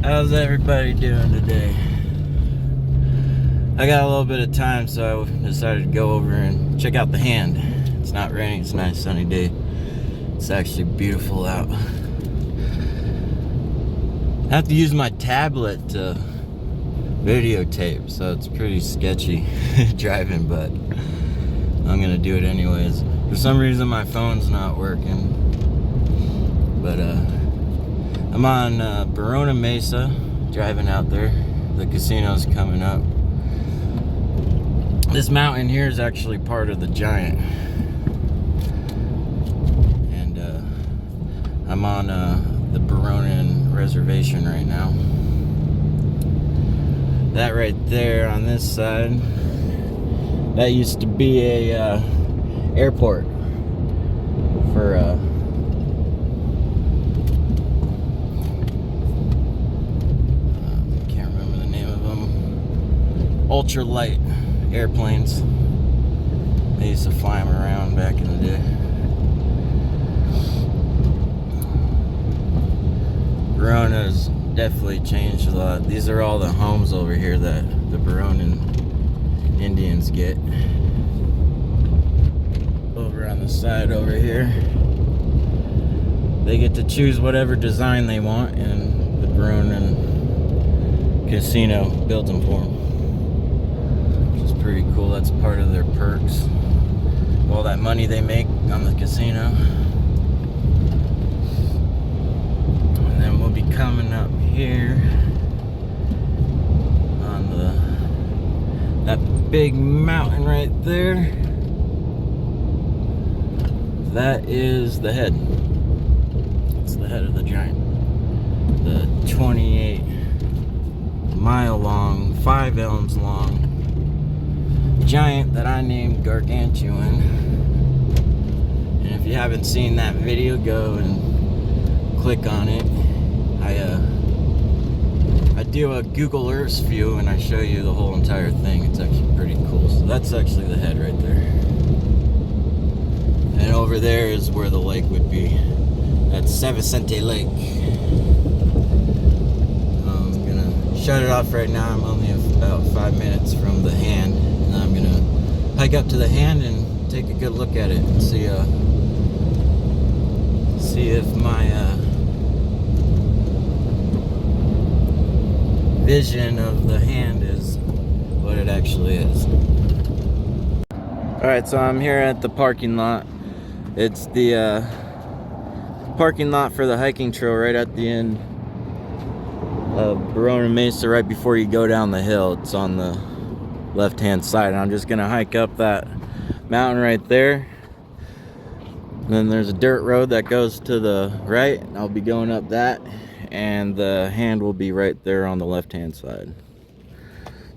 How's everybody doing today? I got a little bit of time, so I decided to go over and check out the hand. It's not raining, it's a nice sunny day. It's actually beautiful out. I have to use my tablet to videotape, so it's pretty sketchy driving, but I'm gonna do it anyways. For some reason my phone's not working, but I'm on Verona Mesa, driving out there. The casino's coming up. This mountain here is actually part of the Giant, and I'm on the Veronan reservation right now. That right there on this side, that used to be a airport for can't remember the name of them, ultralight airplanes. They used to fly them around back in the day. Verona's definitely changed a lot. These are all the homes over here that the Veronan Indians get. Over on the side over here, they get to choose whatever design they want, and the Veronan casino builds them for them. Which is pretty cool. That's part of their perks. All that money they make on the casino. And then we'll be coming up here on that big mountain right there. That is the head. It's the head of the Giant. The 28-mile long, 5 elms long Giant that I named Gargantuan. And if you haven't seen that video, go and click on it. I do a Google Earth view and I show you the whole entire thing. It's actually pretty cool. So that's actually the head right there. And over there is where the lake would be. That's San Vicente Lake. I'm gonna shut it off right now. I'm only about 5 minutes from the hand. And I'm gonna hike up to the hand and take a good look at it and see if my vision of the hand is what it actually is. Alright, so I'm here at the parking lot. It's the parking lot for the hiking trail right at the end of Verona Mesa, right before you go down the hill. It's on the left hand side, and I'm just gonna hike up that mountain right there. And then there's a dirt road that goes to the right. I'll be going up that, and the hand will be right there on the left hand side.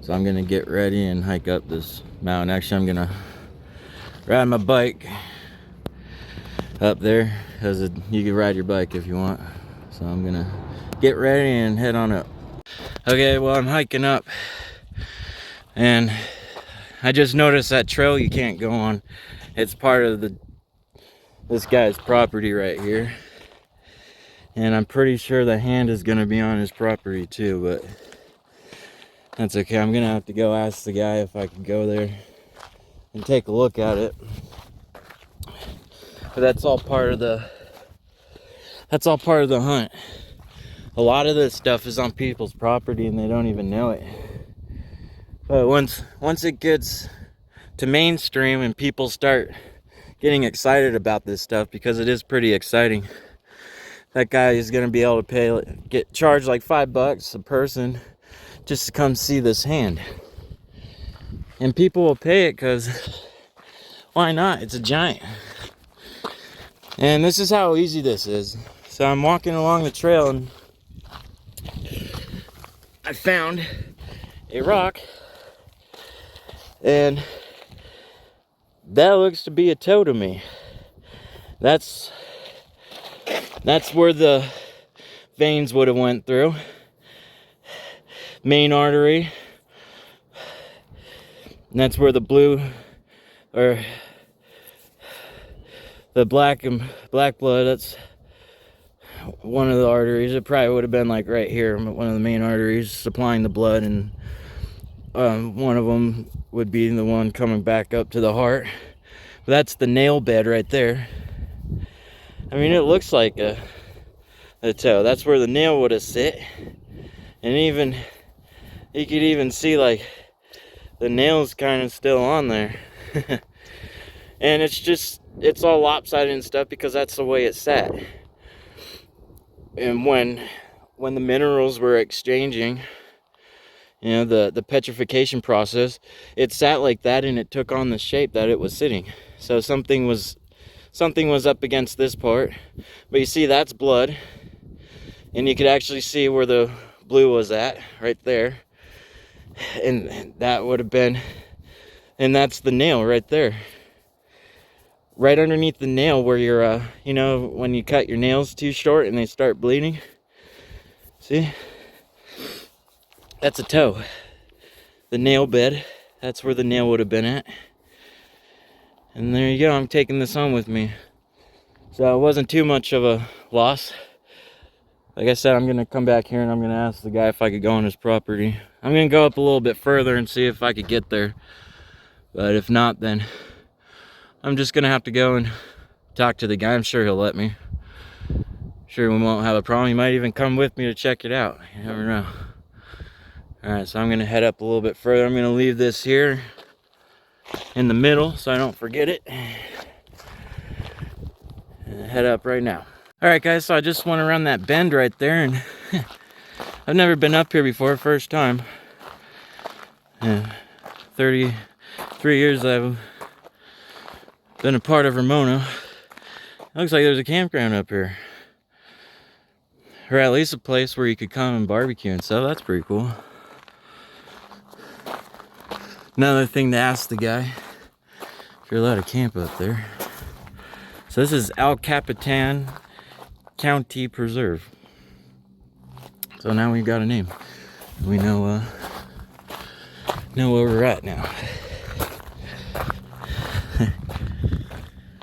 So I'm gonna get ready and hike up this mountain. Actually, I'm gonna ride my bike up there, because you can ride your bike if you want. So I'm gonna get ready and head on up. Okay, well, I'm hiking up, and I just noticed that trail you can't go on. It's part of this guy's property right here, and I'm pretty sure the hand is gonna be on his property too, but that's okay. I'm gonna have to go ask the guy if I can go there and take a look at it. But that's all part of the hunt. A lot of this stuff is on people's property and they don't even know it. But once it gets to mainstream and people start getting excited about this stuff, because it is pretty exciting, that guy is going to be able to get charged like $5 a person just to come see this hand. And people will pay it because why not? It's a Giant. And this is how easy this is. So I'm walking along the trail and I found a rock, and that looks to be a toe to me. That's where the veins would have went through. Main artery. And that's where the blue, or the black blood, one of the arteries. It probably would have been like right here, one of the main arteries supplying the blood, and one of them would be the one coming back up to the heart. But that's the nail bed right there. I mean, it looks like a toe. That's where the nail would have sit. And even, you could even see like the nail's kind of still on there. And it's all lopsided and stuff because that's the way it sat. And when the minerals were exchanging, you know, the petrification process, it sat like that and it took on the shape that it was sitting. So something was up against this part. But you see, that's blood. And you could actually see where the blue was at, right there. And that would have been, and that's the nail right there. Right underneath the nail where you're, you know, when you cut your nails too short and they start bleeding. See? That's a toe. The nail bed, that's where the nail would have been at. And there you go, I'm taking this home with me. So it wasn't too much of a loss. Like I said, I'm gonna come back here and I'm gonna ask the guy if I could go on his property. I'm gonna go up a little bit further and see if I could get there. But if not, then I'm just gonna have to go and talk to the guy. I'm sure he'll let me. Sure, we won't have a problem. He might even come with me to check it out. You never know. Alright, so I'm gonna head up a little bit further. I'm gonna leave this here in the middle so I don't forget it. And head up right now. Alright guys, so I just went around that bend right there, and I've never been up here before, first time. 33 years I've been a part of Ramona. It looks like there's a campground up here. Or at least a place where you could come and barbecue and stuff. That's pretty cool. Another thing to ask the guy, if you're allowed to camp up there. So this is El Capitan County Preserve. So now we've got a name. We know where we're at now.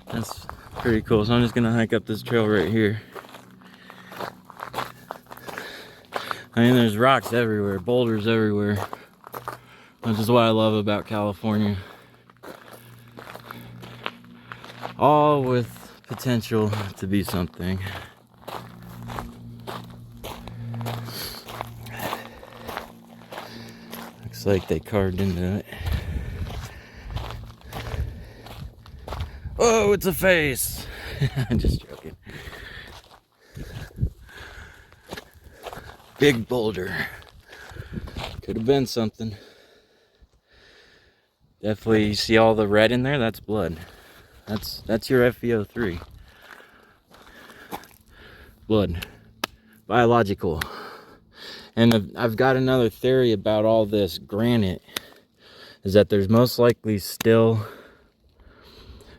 That's pretty cool. So I'm just gonna hike up this trail right here. I mean, there's rocks everywhere, boulders everywhere, which is what I love about California. All with potential to be something. Looks like they carved into it. Oh, it's a face! I'm just joking. Big boulder. Could have been something. Definitely, you see all the red in there? That's blood. That's your FeO3. Blood. Biological. And I've got another theory about all this granite, is that there's most likely still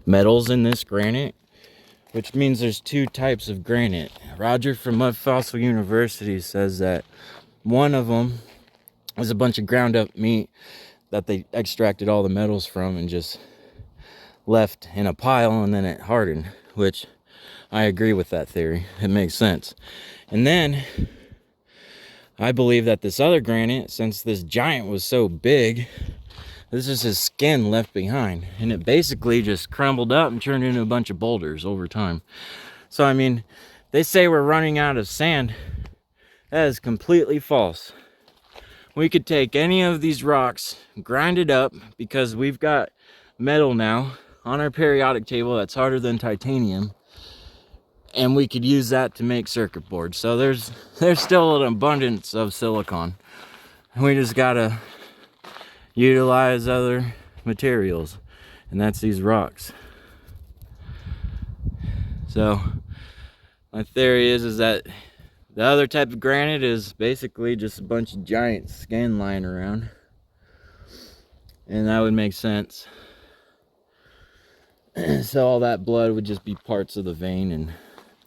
metals in this granite, which means there's two types of granite. Roger from Mudfossil University says that one of them is a bunch of ground up meat that they extracted all the metals from and just left in a pile, and then it hardened, which I agree with that theory. It makes sense. And then I believe that this other granite, since this giant was so big, this is his skin left behind, and it basically just crumbled up and turned into a bunch of boulders over time. So I mean, they say we're running out of sand. That is completely false. We could take any of these rocks, grind it up, because we've got metal now on our periodic table that's harder than titanium, and we could use that to make circuit boards. So there's still an abundance of silicon, and we just gotta utilize other materials, and that's these rocks. So my theory is that the other type of granite is basically just a bunch of giant skin lying around, and that would make sense. So all that blood would just be parts of the vein and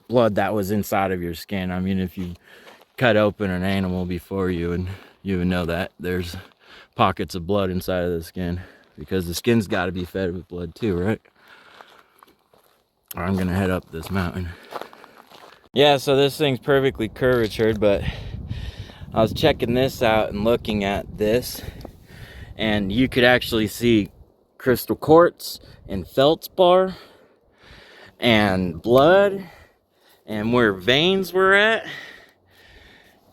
blood that was inside of your skin. I mean, if you cut open an animal before you would know that there's pockets of blood inside of the skin, because the skin's got to be fed with blood too, right? Or I'm gonna head up this mountain. Yeah, so this thing's perfectly curvatured, but I was checking this out and looking at this, and you could actually see crystal quartz and feldspar and blood and where veins were at.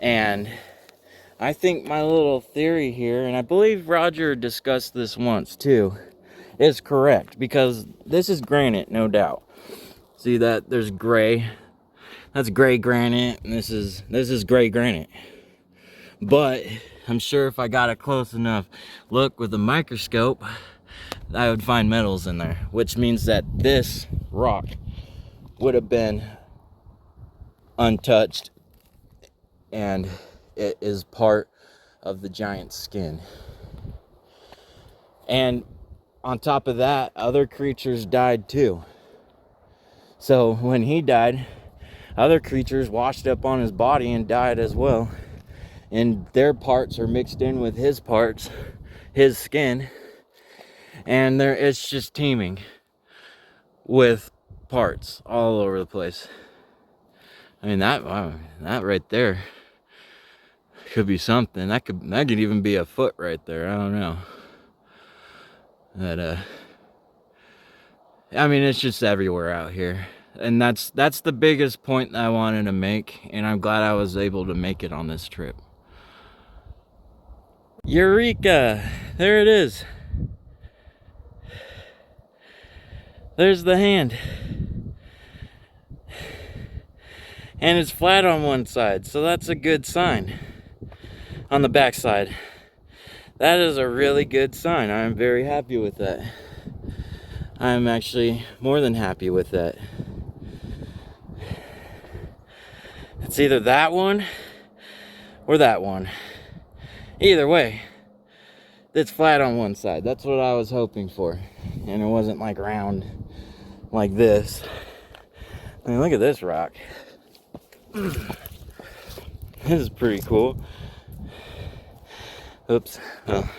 And I think my little theory here, and I believe Roger discussed this once too, is correct, because this is granite, no doubt. See that there's gray, that's gray granite, and this is gray granite. But I'm sure if I got a close enough look with a microscope, I would find metals in there, which means that this rock would have been untouched, and it is part of the giant's skin. And on top of that, other creatures died too. So when he died, other creatures washed up on his body and died as well, and their parts are mixed in with his parts, his skin, and it's just teeming with parts all over the place. I mean, that right there could be something. That could even be a foot right there. I don't know. But I mean, it's just everywhere out here, and that's the biggest point that I wanted to make, and I'm glad I was able to make it on this trip. Eureka! There it is. There's the hand. And it's flat on one side, so that's a good sign. On the back side, that is a really good sign. I'm very happy with that. I'm actually more than happy with that. It's either that one or that one. Either way, it's flat on one side. That's what I was hoping for. And it wasn't like round like this. I mean, look at this rock. This is pretty cool. Oops. Oh,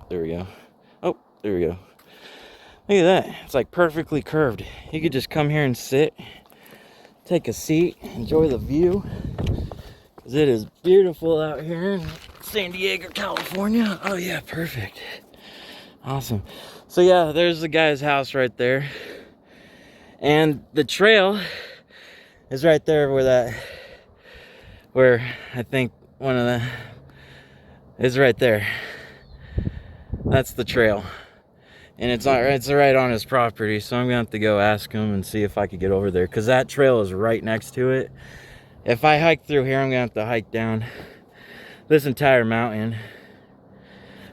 there we go. Oh, there we go. Look at that. It's like perfectly curved. You could just come here and sit, take a seat, enjoy the view. Because it is beautiful out here in San Diego, California. Oh yeah, perfect. Awesome. So yeah, there's the guy's house right there. And the trail is right there where I think one of the is right there. That's the trail. And it's right on his property, so I'm gonna have to go ask him and see if I could get over there, because that trail is right next to it. If I hike through here, I'm gonna have to hike down this entire mountain.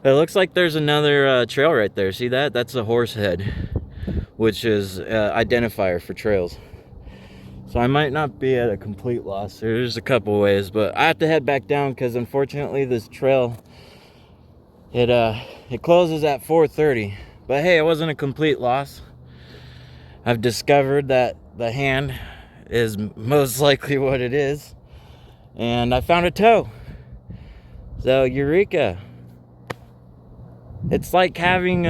But it looks like there's another trail right there. See that? That's a horse head, which is identifier for trails. So I might not be at a complete loss. There's a couple ways, but I have to head back down because unfortunately this trail, it closes at 4:30. But hey, it wasn't a complete loss. I've discovered that the hand is most likely what it is, and I found a toe. So eureka! It's like having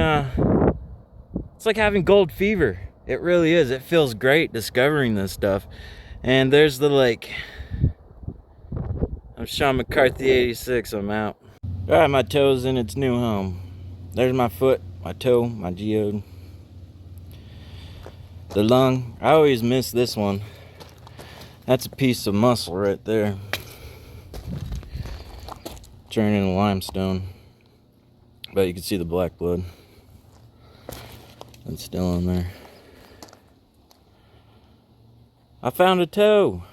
gold fever. It really is. It feels great discovering this stuff. And there's the lake. I'm Sean McCarthy 86. I'm out. Alright, my toe's in its new home. There's my foot, my toe, my geode. The lung. I always miss this one. That's a piece of muscle right there. Turned into limestone. But you can see the black blood. It's still in there. I found a toe.